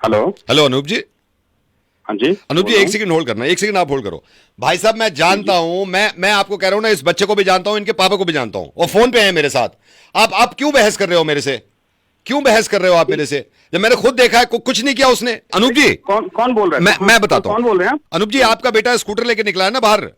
Hello. Hello Anoop जी। हाँ जी अनूप जी बोल रहा एक सेकंड होल्ड करना, एक सेकंड आप होल्ड करो। भाई साहब मैं जानता हूं, मैं आपको कह रहा हूं ना, इस बच्चे को भी जानता हूं, इनके पापा को भी जानता हूं, और फोन पे है मेरे साथ। आप क्यों बहस कर रहे हो मेरे से? क्यों बहस कर रहे हो आप हूँ। मेरे से, जब मैंने खुद देखा है कुछ नहीं किया उसने। अनूप जी कौन कौन बोल रहा है? मैं बताता हूं। कौन बोल रहे हैं आप? अनूप जी आपका बेटा स्कूटर लेके निकला है ना बाहर।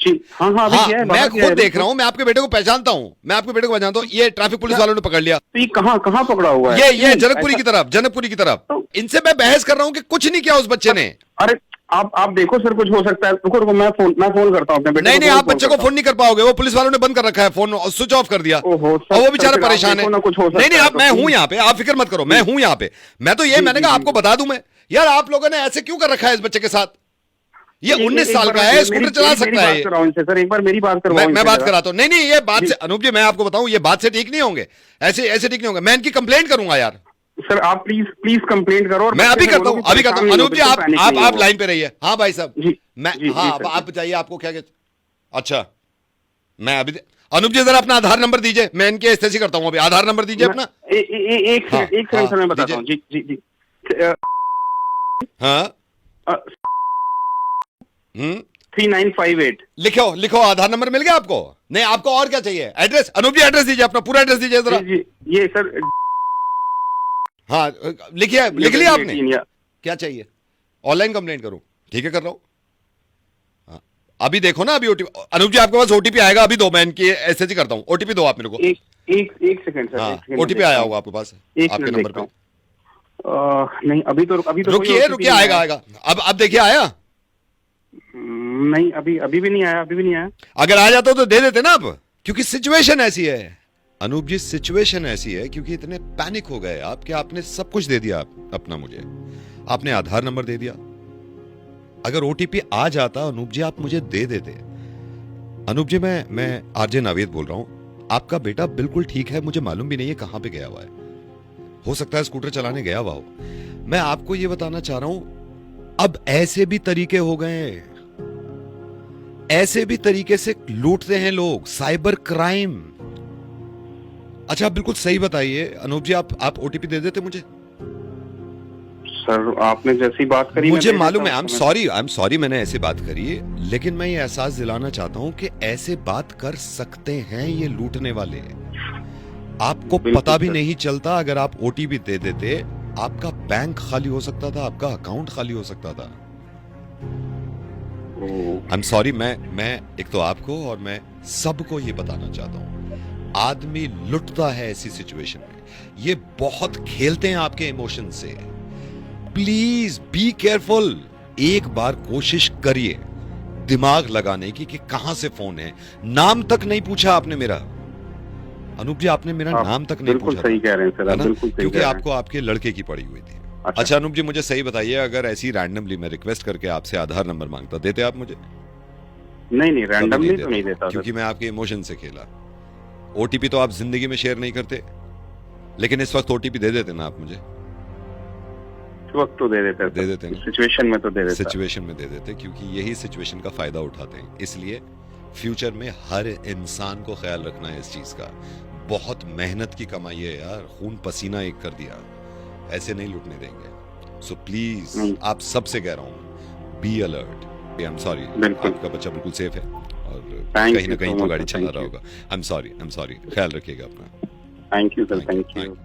जी हाँ हाँ, अभी हाँ गया है, मैं बाहर गया है खुद अभी देख रहा तो। हूं, मैं आपके बेटे को पहचानता हूं, मैं आपके बेटे को पहचानता हूं। ये ट्रैफिक पुलिस क्या? वालों ने पकड़ लिया। तो ये कहाँ कहाँ पकड़ा हुआ है? ये क्यों जनकपुरी ऐसा? की तरफ, जनकपुरी की तरफ। तो इनसे मैं बहस कर रहा हूं कि कुछ नहीं किया उस बच्चे ने। अरे आप देखो सर, कुछ हो सकता है। रुको रुको, मैं फोन करता हूँ अपने बेटे नहीं को, नहीं, तुरंत आप फोन बच्चे को करता हूँ। फोन नहीं कर पाओगे, वो पुलिस वालों ने बंद कर रखा है, फोन स्विच ऑफ कर दिया। ओहो सर, और वो सर बेचारा फिर आप परेशान है। देखो ना, कुछ हो नहीं सकता नहीं, है आप तो मैं हूं प्लीज। यहाँ पे, आप फिक्र मत करो, मैं जी हूं यहाँ पे। मैं तो ये जी मैंने जी कहा जी आपको जी। बता दूं मैं। यार आप लोगों ने ऐसे क्यों कर रखा है इस बच्चे के साथ? ये 19 एक साल बार का है, मेरी स्कूटर चला मेरी मेरी सकता है बात ये। कराओ इनसे सर, एक बार मेरी बात करवाओ मैं इनसे बात जरा। कराता हूं। नहीं नहीं, ये बात जी से अनूप जी मैं आपको बताऊं, ये बात से ठीक नहीं होंगे। ऐसे ऐसे ठीक नहीं होंगे, मैं इनकी कंप्लेंट करूंगा यार। सर आप प्लीज प्लीज कंप्लेंट करो, और मैं बच्चे अभी से करता बोलो हूं, कि अभी करता परेशान हूं। नहीं हो, अनूप जी बिल्कुल पैनिक नहीं हो आप वो। लाइन पे रहिए। हाँ भाई साहब। जी मैं जी हाँ जी सर जी। आप बताइए आपको क्या अच्छा मैं अभी अनूप जी जरा अपना आधार नंबर दीजिए, मैं इनकी एस्थेसी करता हूँ अभी। आधार नंबर दीजिए मैं अपना। हाँ एक सेकंड हाँ सर, मैं बताता दीजिए। हूँ। जी जी जी। हाँ। हम्म। 3958। लिखो लिखो, आधार नंबर मिल गया आपको? नहीं आपको और क्या चाहिए? एड्रेस अनूप जी, एड्रेस दीजिए अपना, पूरा एड्रेस दीजिए जी जरा। जी, ये सर हाँ लिखिए, न्यू लिख लिया दिल्ली आपने? 18 या। क्या चाहिए? ऑनलाइन कंप्लेंट करूं? ठीक है कर रहा हूं। हाँ, अभी देखो ना, अभी ओटीपी अनूप जी आपके पास ओटीपी आएगा, अभी दो, मैं इनकी एसएससी करता हूं। ओटीपी दो आप मेरे को। एक एक एक सेकंड सर, हाँ एक सेकंड मैं ओटीपी आया देखता हूँ। होगा आपके पास, एक आपके मिनट नंबर देखता पे। हूँ। नहीं, अभी तो कोई रुकिए ओटीपी रुकिए, नहीं आएगा आया। आएगा। अब देखिए आया। नहीं, अभी अभी भी नहीं आया, अभी भी नहीं आया। अगर आ जाता तो दे देते ना आप, क्योंकि सिचुएशन ऐसी है अनूप जी, सिचुएशन ऐसी है क्योंकि इतने पैनिक हो गए आप कि आपने सब कुछ दे दिया अपना मुझे। आपने आधार नंबर दे दिया। अगर ओटीपी आ जाता अनूप जी, आप मुझे दे देते। अनूप जी मैं आरजे नावेद बोल रहा हूं। आपका बेटा बिल्कुल ठीक है, मुझे मालूम भी नहीं है कहां पे गया हुआ है। हो सकता है स्कूटर चलाने गया हुआ हो। मैं आपको यह बताना चाह रहा हूं, अब ऐसे भी तरीके हो गए हैं, ऐसे भी तरीके से लूटते हैं लोग, साइबर क्राइम। अच्छा आप बिल्कुल सही बताइए अनूप जी, आप ओटीपी दे देते मुझे? सर आपने जैसी बात करी मुझे मैं दे मालूम देता है, हूँ। आई एम सॉरी मैंने ऐसे बात करी है, लेकिन मैं ये एहसास दिलाना चाहता हूं कि ऐसे बात कर सकते हैं ये लूटने वाले। आपको बिल्कुल पता भी सर। नहीं चलता, अगर आप ओटीपी दे देते, आपका बैंक खाली हो सकता था, आपका अकाउंट खाली हो सकता था। आई एम सॉरी, मैं एक तो आपको और मैं सबको ये बताना चाहता हूं, आदमी लुटता है ऐसी सिचुएशन में। ये बहुत खेलते हैं आपके इमोशन से। Please be careful. एक बार कोशिश करिए दिमाग लगाने की कि कहां से फोन है। नाम तक नहीं पूछा आपने मेरा अनूप जी, आपने मेरा नाम तक नहीं बिल्कुल पूछा सही था, कह रहे हैं सर, है आप ना? बिल्कुल सही क्योंकि कह रहे हैं। आपको आपके लड़के की पड़ी हुई थी। अच्छा अच्छा अनूप जी मुझे सही बताइए, अगर ऐसी रैंडमली मैं रिक्वेस्ट करके आपसे आधार नंबर मांगता, देते आप मुझे? नहीं नहीं, कभी रैंडमली तो नहीं देता क्योंकि सर। मैं आपके इमोशन से खेला। ओटीपी तो आप जिंदगी में शेयर नहीं करते, लेकिन इस वक्त ओटीपी दे देते ना आप मुझे? इस वक्त तो दे देते दे देते हैं। सिचुएशन में तो दे देते। सिचुएशन में दे देते, क्योंकि यही सिचुएशन का फायदा उठाते हैं। इसलिए फ्यूचर में हर इंसान को ख्याल रखना है इस चीज का। बहुत मेहनत की कमाई है यार, खून पसीना एक कर दिया, ऐसे नहीं लूटने देंगे। सो प्लीज आप सबसे कह रहा हूं, be alert. I am sorry, आपका बच्चा बिल्कुल सेफ है और कहीं ना कहीं तो गाड़ी चला रहा होगा। आई एम सॉरी, ख्याल रखिएगा अपना। Thank you sir, thank you.